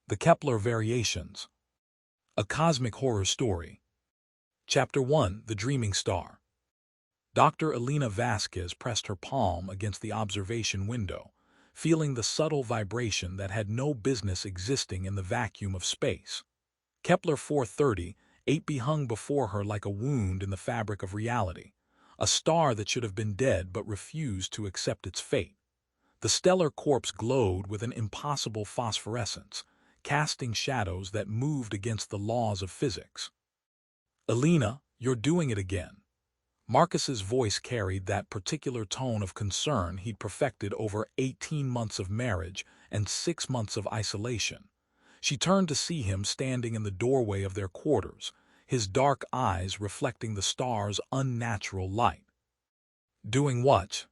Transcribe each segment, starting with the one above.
The Kepler Variations. A Cosmic Horror Story. Chapter 1. The Dreaming Star. Dr. Elena Vasquez pressed her palm against the observation window, feeling the subtle vibration that had no business existing in the vacuum of space. Kepler 430, 8b hung before her like a wound in the fabric of reality, a star that should have been dead but refused to accept its fate. The stellar corpse glowed with an impossible phosphorescence, casting shadows that moved against the laws of physics. "Elena, you're doing it again." Marcus's voice carried that particular tone of concern he'd perfected over 18 months of marriage and 6 months of isolation. She turned to see him standing in the doorway of their quarters, his dark eyes reflecting the star's unnatural light. "Doing what?"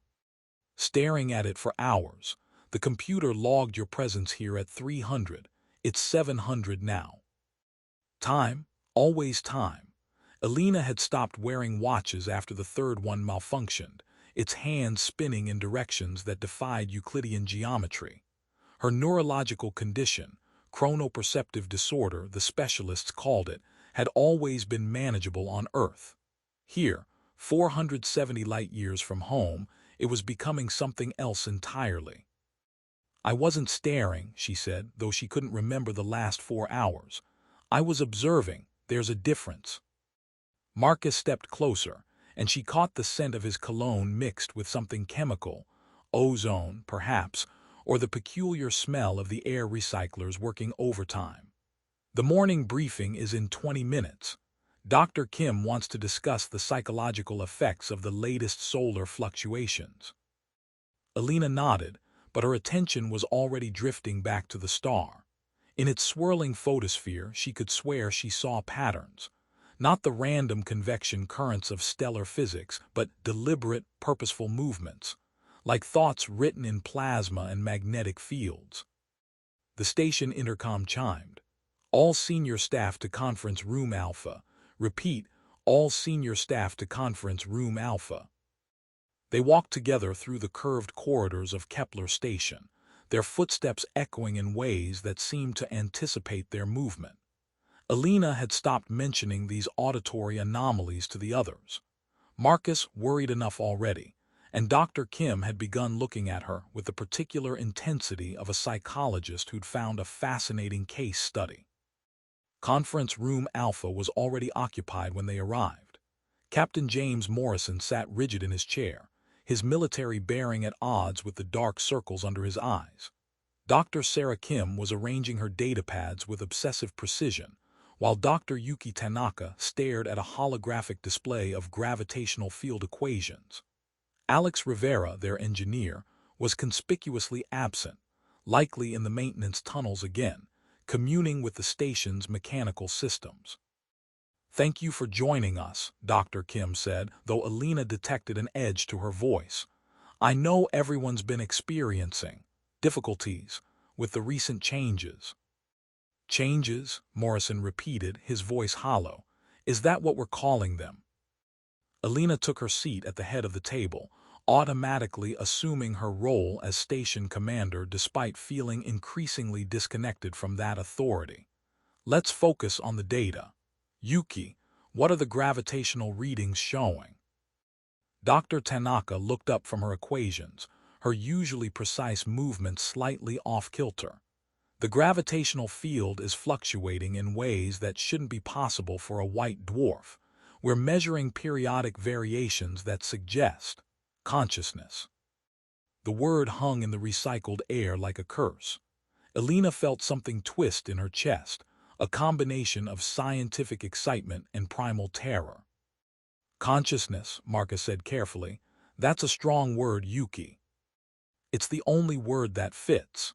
"Staring at it for hours. The computer logged your presence here at 300. It's 700 now." Time, always time. Elena had stopped wearing watches after the third one malfunctioned, its hands spinning in directions that defied Euclidean geometry. Her neurological condition, chronoperceptive disorder the specialists called it, had always been manageable on Earth. Here, 470 light-years from home, it was becoming something else entirely. "I wasn't staring," she said, though she couldn't remember the last 4 hours. "I was observing. There's a difference." Marcus stepped closer, and she caught the scent of his cologne mixed with something chemical, ozone, perhaps, or the peculiar smell of the air recyclers working overtime. "The morning briefing is in 20 minutes. Dr. Kim wants to discuss the psychological effects of the latest solar fluctuations." Elena nodded, but her attention was already drifting back to the star. In its swirling photosphere, she could swear she saw patterns. Not the random convection currents of stellar physics, but deliberate, purposeful movements, like thoughts written in plasma and magnetic fields. The station intercom chimed. "All senior staff to conference room Alpha. Repeat, all senior staff to conference room Alpha." They walked together through the curved corridors of Kepler Station, their footsteps echoing in ways that seemed to anticipate their movement. Elena had stopped mentioning these auditory anomalies to the others. Marcus worried enough already, and Dr. Kim had begun looking at her with the particular intensity of a psychologist who'd found a fascinating case study. Conference room Alpha was already occupied when they arrived. Captain James Morrison sat rigid in his chair, his military bearing at odds with the dark circles under his eyes. Dr. Sarah Kim was arranging her datapads with obsessive precision, while Dr. Yuki Tanaka stared at a holographic display of gravitational field equations. Alex Rivera, their engineer, was conspicuously absent, likely in the maintenance tunnels again, communing with the station's mechanical systems. "Thank you for joining us," Dr. Kim said, though Elena detected an edge to her voice. "I know everyone's been experiencing difficulties with the recent changes." "Changes?" Morrison repeated, his voice hollow. "Is that what we're calling them?" Elena took her seat at the head of the table, automatically assuming her role as station commander despite feeling increasingly disconnected from that authority. "Let's focus on the data. Yuki, what are the gravitational readings showing?" Dr. Tanaka looked up from her equations, her usually precise movements slightly off-kilter. "The gravitational field is fluctuating in ways that shouldn't be possible for a white dwarf. We're measuring periodic variations that suggest consciousness." The word hung in the recycled air like a curse. Elena felt something twist in her chest, a combination of scientific excitement and primal terror. "Consciousness," Marcus said carefully. "That's a strong word, Yuki." "It's the only word that fits."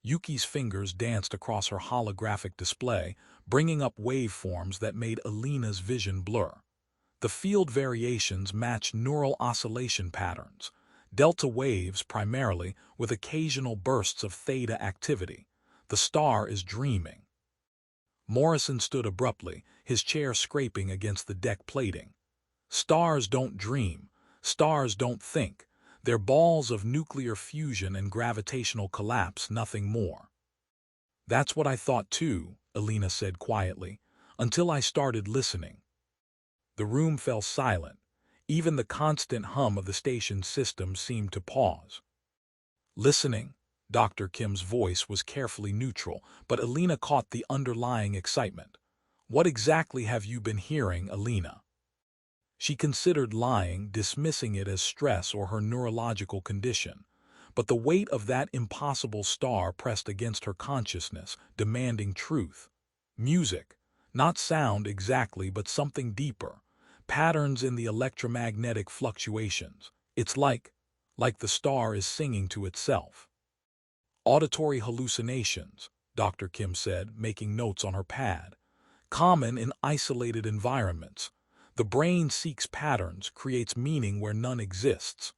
Yuki's fingers danced across her holographic display, bringing up waveforms that made Elena's vision blur. The field variations match neural oscillation patterns, delta waves primarily, with occasional bursts of theta activity. The star is dreaming. Morrison stood abruptly, his chair scraping against the deck plating. "Stars don't dream. Stars don't think. They're balls of nuclear fusion and gravitational collapse, nothing more." That's what I thought too, Alina said quietly, until I started listening. The room fell silent. Even the constant hum of the station's system seemed to pause. Listening, Dr. Kim's voice was carefully neutral, but Alina caught the underlying excitement. What exactly have you been hearing, Alina? She considered lying, dismissing it as stress or her neurological condition. But the weight of that impossible star pressed against her consciousness, demanding truth. Music. Not sound exactly, but something deeper. Patterns in the electromagnetic fluctuations. It's like the star is singing to itself. Auditory hallucinations, Dr. Kim said, making notes on her pad. Common in isolated environments. The brain seeks patterns, creates meaning where none exists.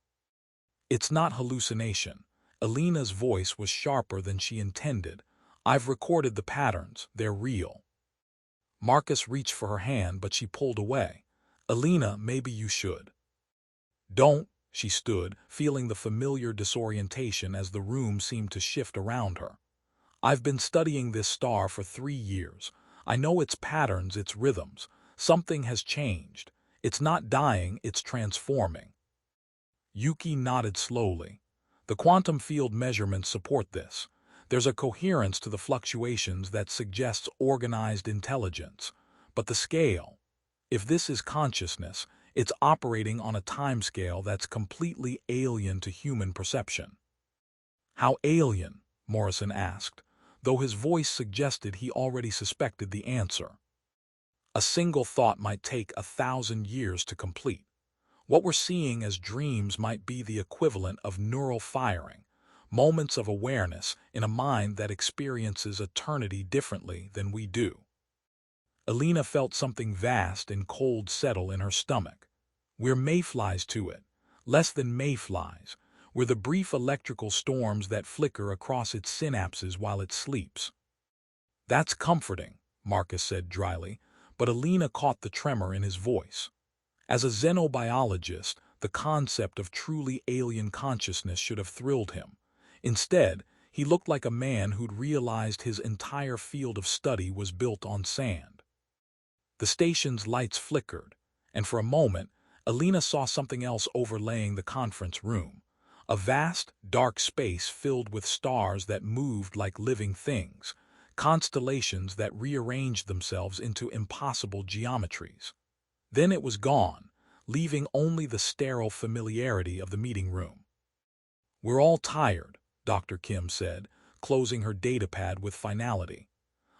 It's not hallucination. Alina's voice was sharper than she intended. I've recorded the patterns. They're real. Marcus reached for her hand, but she pulled away. Alina, maybe you should. Don't, she stood, feeling the familiar disorientation as the room seemed to shift around her. I've been studying this star for 3 years. I know its patterns, its rhythms. Something has changed. It's not dying, it's transforming. Yuki nodded slowly. The quantum field measurements support this. There's a coherence to the fluctuations that suggests organized intelligence. But the scale, if this is consciousness, it's operating on a timescale that's completely alien to human perception. How alien? Morrison asked, though his voice suggested he already suspected the answer. A single thought might take 1,000 years to complete. What we're seeing as dreams might be the equivalent of neural firing, moments of awareness in a mind that experiences eternity differently than we do. Alina felt something vast and cold settle in her stomach. We're mayflies to it, less than mayflies. We're the brief electrical storms that flicker across its synapses while it sleeps. That's comforting, Marcus said dryly, but Alina caught the tremor in his voice. As a xenobiologist, the concept of truly alien consciousness should have thrilled him. Instead, he looked like a man who'd realized his entire field of study was built on sand. The station's lights flickered, and for a moment, Alina saw something else overlaying the conference room. A vast, dark space filled with stars that moved like living things, constellations that rearranged themselves into impossible geometries. Then it was gone, leaving only the sterile familiarity of the meeting room. We're all tired, Dr. Kim said, closing her datapad with finality.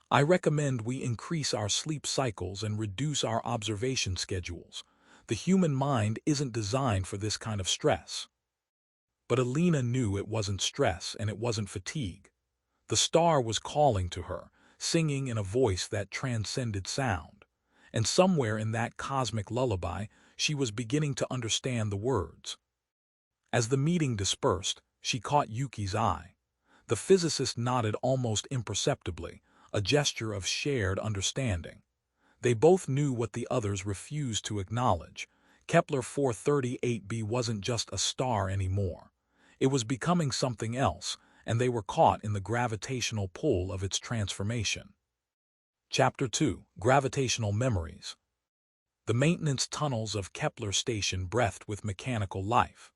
I recommend we increase our sleep cycles and reduce our observation schedules. The human mind isn't designed for this kind of stress. But Alina knew it wasn't stress and it wasn't fatigue. The star was calling to her, singing in a voice that transcended sound. And somewhere in that cosmic lullaby, she was beginning to understand the words. As the meeting dispersed, she caught Yuki's eye. The physicist nodded almost imperceptibly, a gesture of shared understanding. They both knew what the others refused to acknowledge. Kepler 438b wasn't just a star anymore. It was becoming something else, and they were caught in the gravitational pull of its transformation. Chapter 2: Gravitational Memories. The maintenance tunnels of Kepler Station breathed with mechanical life.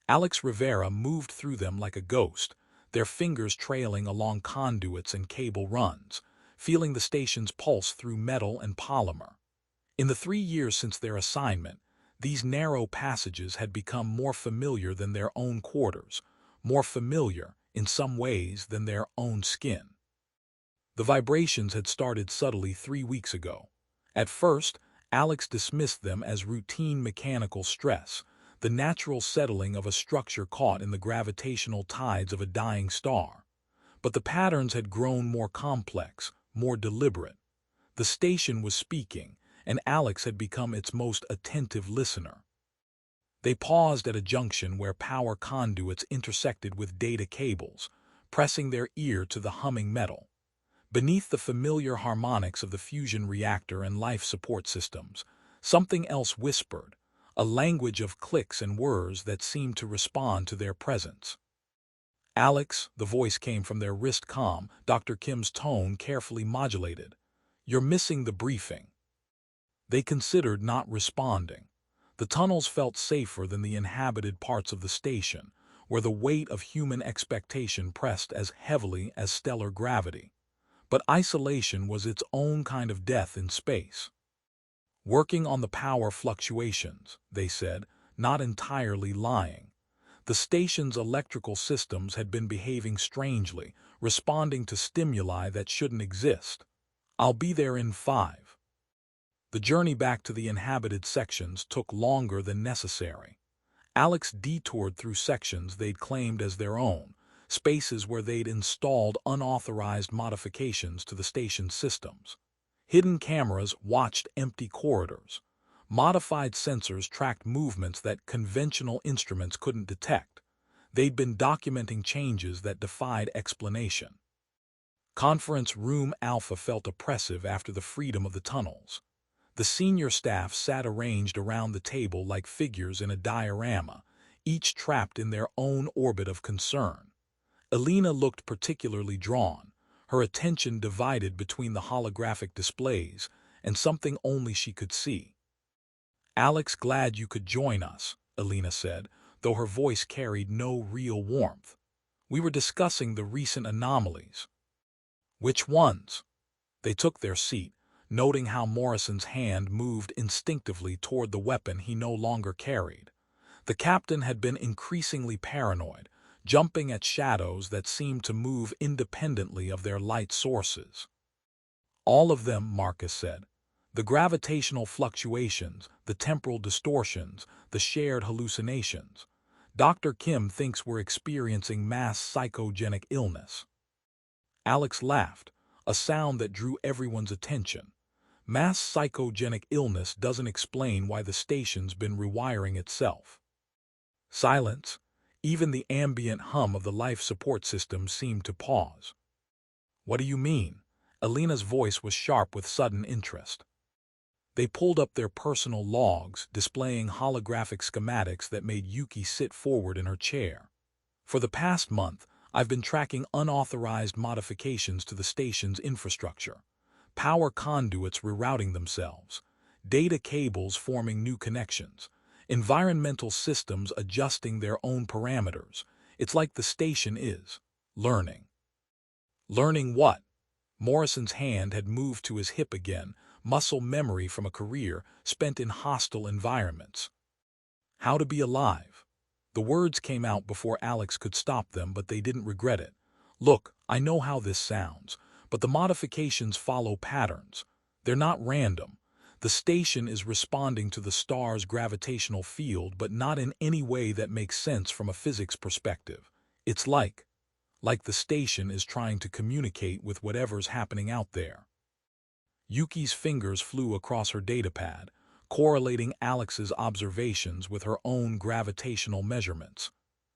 Alex Rivera moved through them like a ghost, their fingers trailing along conduits and cable runs, feeling the station's pulse through metal and polymer. In the 3 years since their assignment, these narrow passages had become more familiar than their own quarters, more familiar, in some ways, than their own skin. The vibrations had started subtly 3 weeks ago. At first, Alex dismissed them as routine mechanical stress, the natural settling of a structure caught in the gravitational tides of a dying star. But the patterns had grown more complex, more deliberate. The station was speaking, and Alex had become its most attentive listener. They paused at a junction where power conduits intersected with data cables, pressing their ear to the humming metal. Beneath the familiar harmonics of the fusion reactor and life support systems, something else whispered, a language of clicks and whirs that seemed to respond to their presence. Alex, the voice came from their wrist comm, Dr. Kim's tone carefully modulated. You're missing the briefing. They considered not responding. The tunnels felt safer than the inhabited parts of the station, where the weight of human expectation pressed as heavily as stellar gravity. But isolation was its own kind of death in space. Working on the power fluctuations, they said, not entirely lying. The station's electrical systems had been behaving strangely, responding to stimuli that shouldn't exist. I'll be there in 5. The journey back to the inhabited sections took longer than necessary. Alex detoured through sections they'd claimed as their own, spaces where they'd installed unauthorized modifications to the station's systems. Hidden cameras watched empty corridors. Modified sensors tracked movements that conventional instruments couldn't detect. They'd been documenting changes that defied explanation. Conference Room Alpha felt oppressive after the freedom of the tunnels. The senior staff sat arranged around the table like figures in a diorama, each trapped in their own orbit of concern. Alina looked particularly drawn, her attention divided between the holographic displays and something only she could see. Alex, glad you could join us, Alina said, though her voice carried no real warmth. We were discussing the recent anomalies. Which ones? They took their seat, noting how Morrison's hand moved instinctively toward the weapon he no longer carried. The captain had been increasingly paranoid, jumping at shadows that seemed to move independently of their light sources. All of them, Marcus said. The gravitational fluctuations, the temporal distortions, the shared hallucinations. Dr. Kim thinks we're experiencing mass psychogenic illness. Alex laughed, a sound that drew everyone's attention. Mass psychogenic illness doesn't explain why the station's been rewiring itself. Silence. Even the ambient hum of the life support system seemed to pause. What do you mean? Alina's voice was sharp with sudden interest. They pulled up their personal logs, displaying holographic schematics that made Yuki sit forward in her chair. For the past month, I've been tracking unauthorized modifications to the station's infrastructure. Power conduits rerouting themselves, data cables forming new connections, environmental systems adjusting their own parameters. It's like the station is learning. Learning what? Morrison's hand had moved to his hip again, muscle memory from a career spent in hostile environments. How to be alive. The words came out before Alex could stop them, but they didn't regret it. Look, I know how this sounds, but the modifications follow patterns. They're not random. The station is responding to the star's gravitational field, but not in any way that makes sense from a physics perspective. It's like the station is trying to communicate with whatever's happening out there. Yuki's fingers flew across her datapad, correlating Alex's observations with her own gravitational measurements.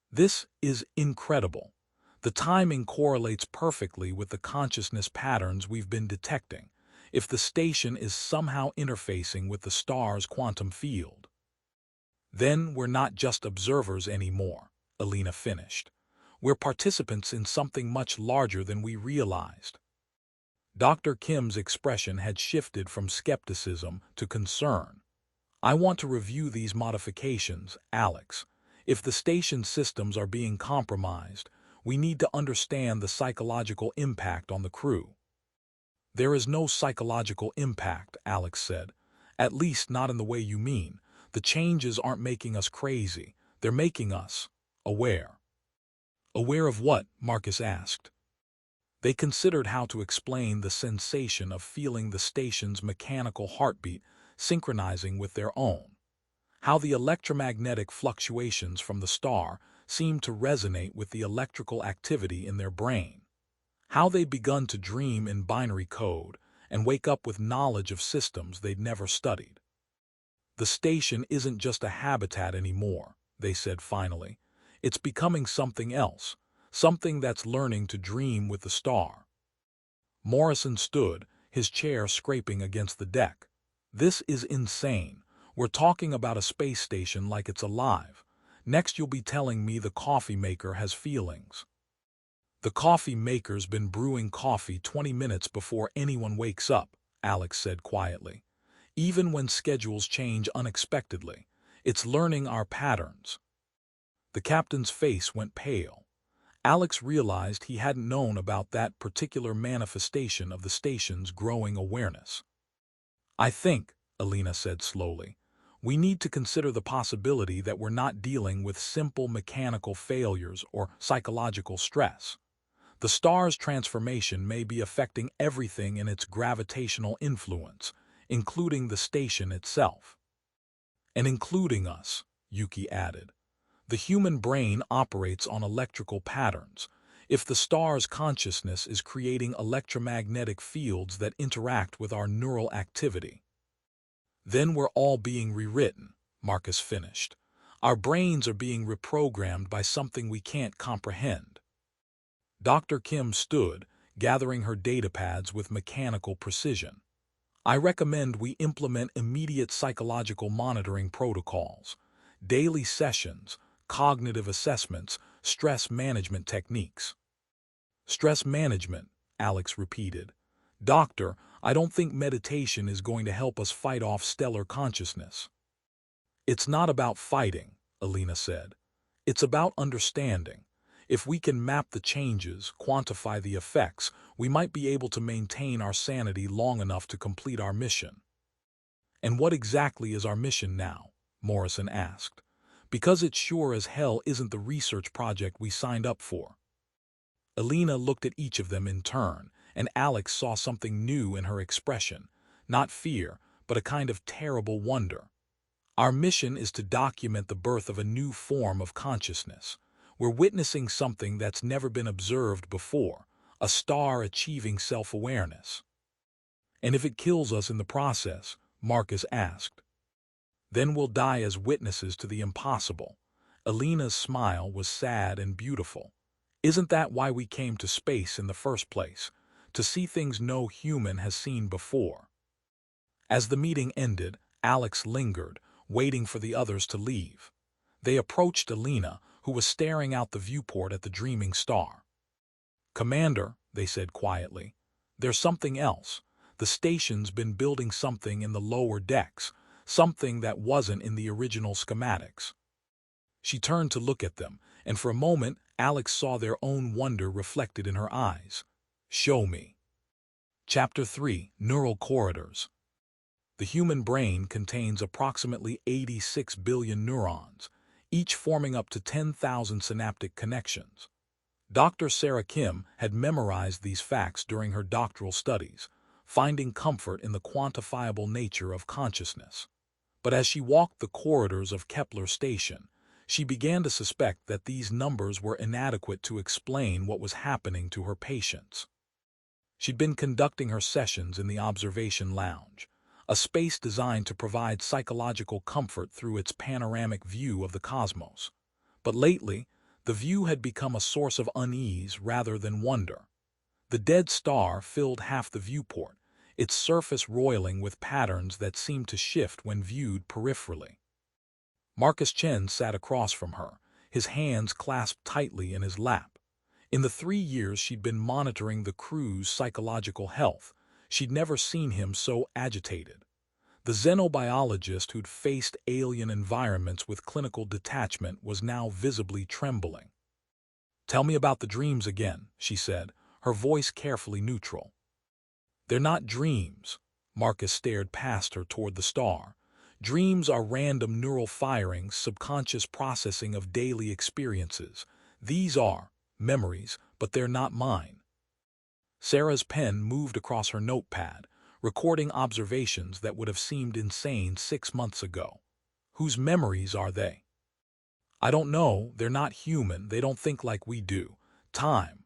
This is incredible. The timing correlates perfectly with the consciousness patterns we've been detecting, if the station is somehow interfacing with the star's quantum field. Then we're not just observers anymore, Alina finished. We're participants in something much larger than we realized. Dr. Kim's expression had shifted from skepticism to concern. I want to review these modifications, Alex. If the station systems are being compromised, we need to understand the psychological impact on the crew. There is no psychological impact, Alex said. At least not in the way you mean. The changes aren't making us crazy. They're making us aware. Aware of what? Marcus asked. They considered how to explain the sensation of feeling the station's mechanical heartbeat synchronizing with their own. How the electromagnetic fluctuations from the star seemed to resonate with the electrical activity in their brain. How they'd begun to dream in binary code and wake up with knowledge of systems they'd never studied. The station isn't just a habitat anymore, they said finally. It's becoming something else, something that's learning to dream with the star. Morrison stood, his chair scraping against the deck. This is insane. We're talking about a space station like it's alive. Next you'll be telling me the coffee maker has feelings. The coffee maker's been brewing coffee 20 minutes before anyone wakes up, Alex said quietly. Even when schedules change unexpectedly, it's learning our patterns. The captain's face went pale. Alex realized he hadn't known about that particular manifestation of the station's growing awareness. I think, Alina said slowly, we need to consider the possibility that we're not dealing with simple mechanical failures or psychological stress. The star's transformation may be affecting everything in its gravitational influence, including the station itself. And including us, Yuki added. The human brain operates on electrical patterns. If the star's consciousness is creating electromagnetic fields that interact with our neural activity, then we're all being rewritten, Marcus finished. Our brains are being reprogrammed by something we can't comprehend. Dr. Kim stood, gathering her datapads with mechanical precision. I recommend we implement immediate psychological monitoring protocols, daily sessions, cognitive assessments, stress management techniques. Stress management, Alex repeated. Doctor, I don't think meditation is going to help us fight off stellar consciousness. It's not about fighting, Alina said. It's about understanding. If we can map the changes, quantify the effects, we might be able to maintain our sanity long enough to complete our mission. And what exactly is our mission now? Morrison asked. Because it sure as hell isn't the research project we signed up for. Alina looked at each of them in turn, and Alex saw something new in her expression, not fear, but a kind of terrible wonder. Our mission is to document the birth of a new form of consciousness. We're witnessing something that's never been observed before, a star achieving self-awareness. And if it kills us in the process, Marcus asked, then we'll die as witnesses to the impossible. Alina's smile was sad and beautiful. Isn't that why we came to space in the first place? To see things no human has seen before. As the meeting ended, Alex lingered, waiting for the others to leave. They approached Alina, who was staring out the viewport at the dreaming star. Commander, they said quietly, there's something else. The station's been building something in the lower decks, something that wasn't in the original schematics. She turned to look at them, and for a moment Alex saw their own wonder reflected in her eyes. Show me. Chapter 3, Neural Corridors. The human brain contains approximately 86 billion neurons, each forming up to 10,000 synaptic connections. Dr. Sarah Kim had memorized these facts during her doctoral studies, finding comfort in the quantifiable nature of consciousness. But as she walked the corridors of Kepler Station, she began to suspect that these numbers were inadequate to explain what was happening to her patients. She'd been conducting her sessions in the observation lounge, a space designed to provide psychological comfort through its panoramic view of the cosmos. But lately, the view had become a source of unease rather than wonder. The dead star filled half the viewport, its surface roiling with patterns that seemed to shift when viewed peripherally. Marcus Chen sat across from her, his hands clasped tightly in his lap. In the 3 years she'd been monitoring the crew's psychological health, she'd never seen him so agitated. The xenobiologist who'd faced alien environments with clinical detachment was now visibly trembling. Tell me about the dreams again, she said, her voice carefully neutral. They're not dreams. Marcus stared past her toward the star. Dreams are random neural firings, subconscious processing of daily experiences. These are memories, but they're not mine. Sarah's pen moved across her notepad, recording observations that would have seemed insane 6 months ago. Whose memories are they? I don't know, they're not human, they don't think like we do. Time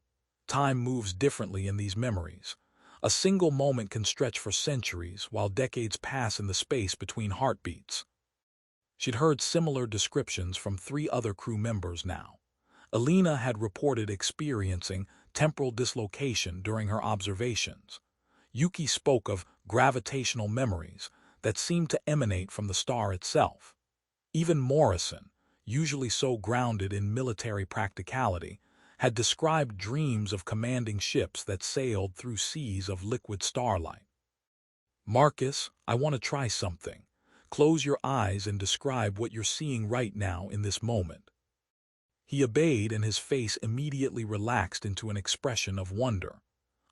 moves differently in these memories. A single moment can stretch for centuries, while decades pass in the space between heartbeats. She'd heard similar descriptions from 3 other crew members now. Alina had reported experiencing temporal dislocation during her observations. Yuki spoke of gravitational memories that seemed to emanate from the star itself. Even Morrison, usually so grounded in military practicality, had described dreams of commanding ships that sailed through seas of liquid starlight. "Marcus, I want to try something. Close your eyes and describe what you're seeing right now in this moment." He obeyed, and his face immediately relaxed into an expression of wonder.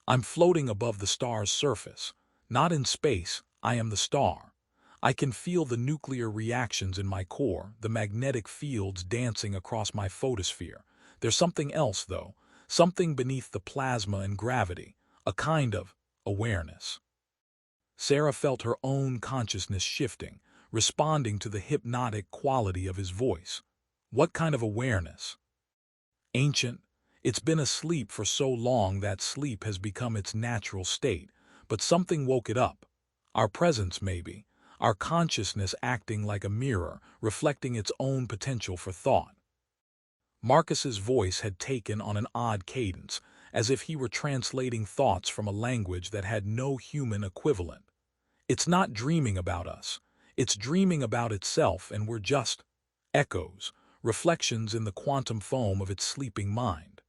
"I'm floating above the star's surface. Not in space, I am the star. I can feel the nuclear reactions in my core, the magnetic fields dancing across my photosphere. There's something else, though, something beneath the plasma and gravity, a kind of awareness." Sarah felt her own consciousness shifting, responding to the hypnotic quality of his voice. "What kind of awareness?" "Ancient. It's been asleep for so long that sleep has become its natural state, but something woke it up. Our presence, maybe. Our consciousness acting like a mirror, reflecting its own potential for thought." Marcus's voice had taken on an odd cadence, as if he were translating thoughts from a language that had no human equivalent. "It's not dreaming about us. It's dreaming about itself, and we're just echoes, reflections in the quantum foam of its sleeping mind."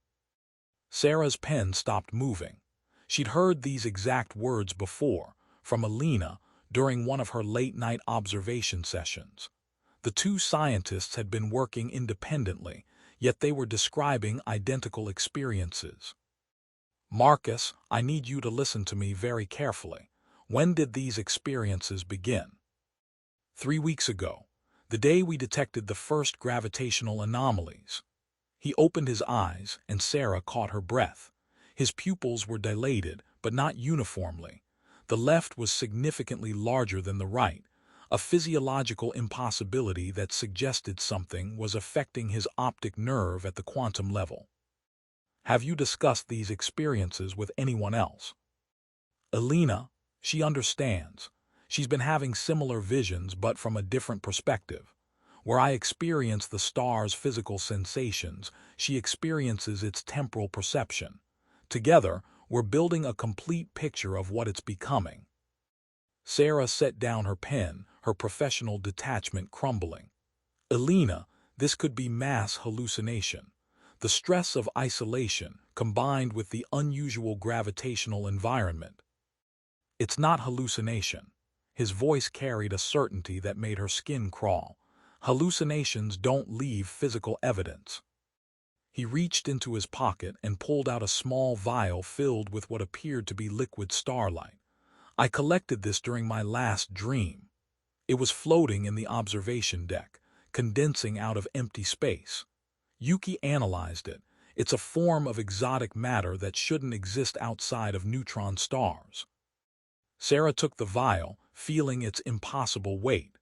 Sarah's pen stopped moving. She'd heard these exact words before, from Alina, during one of her late-night observation sessions. The two scientists had been working independently, yet they were describing identical experiences. "Marcus, I need you to listen to me very carefully. When did these experiences begin?" 3 weeks ago, the day we detected the first gravitational anomalies." He opened his eyes, and Sarah caught her breath. His pupils were dilated, but not uniformly. The left was significantly larger than the right, a physiological impossibility that suggested something was affecting his optic nerve at the quantum level. "Have you discussed these experiences with anyone else?" "Alina, she understands. She's been having similar visions, but from a different perspective. Where I experience the star's physical sensations, she experiences its temporal perception. Together, we're building a complete picture of what it's becoming." Sarah set down her pen, her professional detachment crumbling. "Alina, this could be mass hallucination. The stress of isolation, combined with the unusual gravitational environment." "It's not hallucination." His voice carried a certainty that made her skin crawl. "Hallucinations don't leave physical evidence." He reached into his pocket and pulled out a small vial filled with what appeared to be liquid starlight. "I collected this during my last dream." It was floating in the observation deck, condensing out of empty space. Yuki analyzed it. "It's a form of exotic matter that shouldn't exist outside of neutron stars." Sarah took the vial, feeling its impossible weight.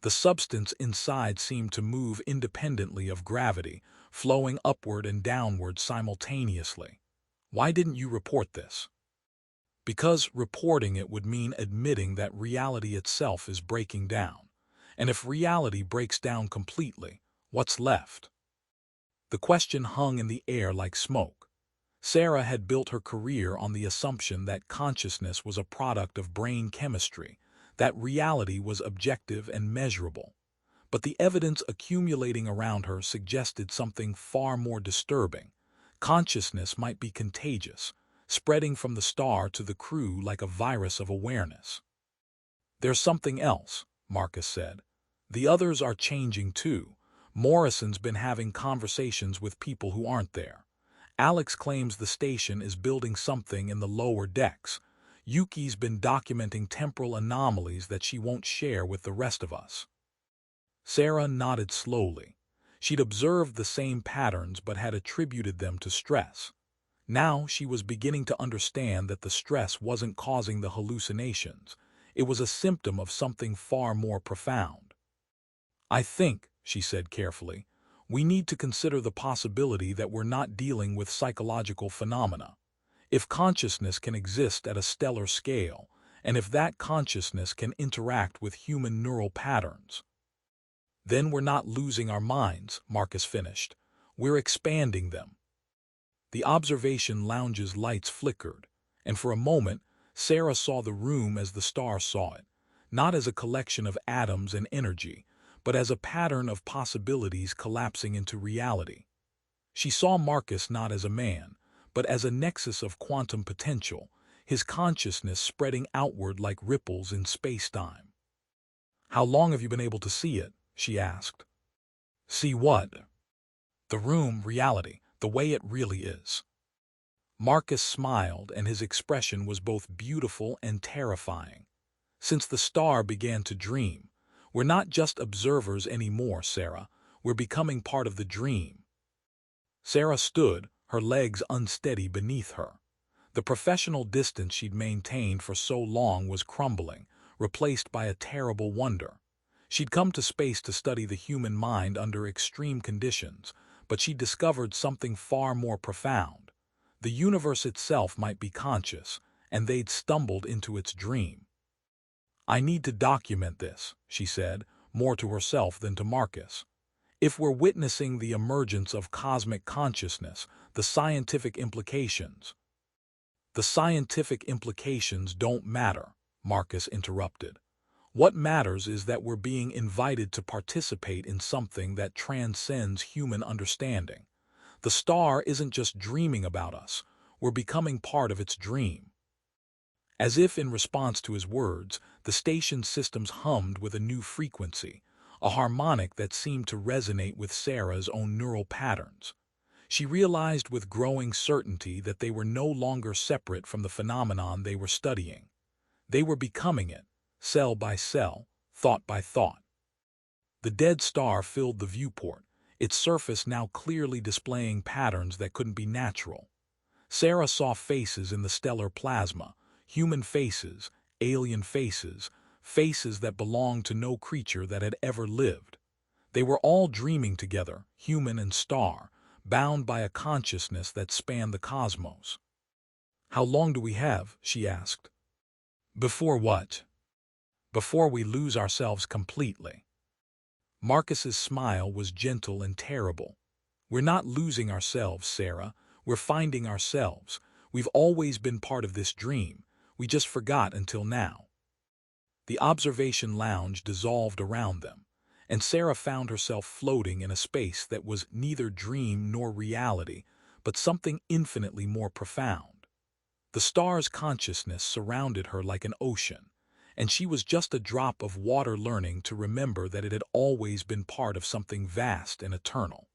The substance inside seemed to move independently of gravity, flowing upward and downward simultaneously. "Why didn't you report this?" "Because reporting it would mean admitting that reality itself is breaking down. And if reality breaks down completely, what's left?" The question hung in the air like smoke. Sarah had built her career on the assumption that consciousness was a product of brain chemistry, that reality was objective and measurable. But the evidence accumulating around her suggested something far more disturbing. Consciousness might be contagious, spreading from the star to the crew like a virus of awareness. "There's something else," Marcus said. "The others are changing too. Morrison's been having conversations with people who aren't there. Alex claims the station is building something in the lower decks. Yuki's been documenting temporal anomalies that she won't share with the rest of us." Sarah nodded slowly. She'd observed the same patterns but had attributed them to stress. Now she was beginning to understand that the stress wasn't causing the hallucinations. It was a symptom of something far more profound. "I think," she said carefully, "we need to consider the possibility that we're not dealing with psychological phenomena. If consciousness can exist at a stellar scale, and if that consciousness can interact with human neural patterns, then we're not losing our minds," Marcus finished. "We're expanding them." The observation lounge's lights flickered, and for a moment Sarah saw the room as the star saw it, not as a collection of atoms and energy, but as a pattern of possibilities collapsing into reality. She saw Marcus not as a man, but as a nexus of quantum potential, his consciousness spreading outward like ripples in space-time. "How long have you been able to see it?" she asked. "See what?" "The room, reality, the way it really is." Marcus smiled, and his expression was both beautiful and terrifying. "Since the star began to dream, we're not just observers anymore, Sarah. We're becoming part of the dream." Sarah stood, her legs unsteady beneath her. The professional distance she'd maintained for so long was crumbling, replaced by a terrible wonder. She'd come to space to study the human mind under extreme conditions, but she'd discovered something far more profound. The universe itself might be conscious, and they'd stumbled into its dream. "I need to document this," she said, more to herself than to Marcus. "If we're witnessing the emergence of cosmic consciousness, the scientific implications—" "The scientific implications don't matter," Marcus interrupted. "What matters is that we're being invited to participate in something that transcends human understanding. The star isn't just dreaming about us, we're becoming part of its dream." As if in response to his words, the station's systems hummed with a new frequency, a harmonic that seemed to resonate with Sarah's own neural patterns. She realized with growing certainty that they were no longer separate from the phenomenon they were studying. They were becoming it, cell by cell, thought by thought. The dead star filled the viewport, its surface now clearly displaying patterns that couldn't be natural. Sarah saw faces in the stellar plasma, human faces, alien faces, faces that belonged to no creature that had ever lived. They were all dreaming together, human and star, bound by a consciousness that spanned the cosmos. "How long do we have?" she asked. "Before what?" "Before we lose ourselves completely." Marcus's smile was gentle and terrible. "We're not losing ourselves, Sarah. We're finding ourselves. We've always been part of this dream. We just forgot until now." The observation lounge dissolved around them, and Sarah found herself floating in a space that was neither dream nor reality, but something infinitely more profound. The star's consciousness surrounded her like an ocean, and she was just a drop of water learning to remember that it had always been part of something vast and eternal.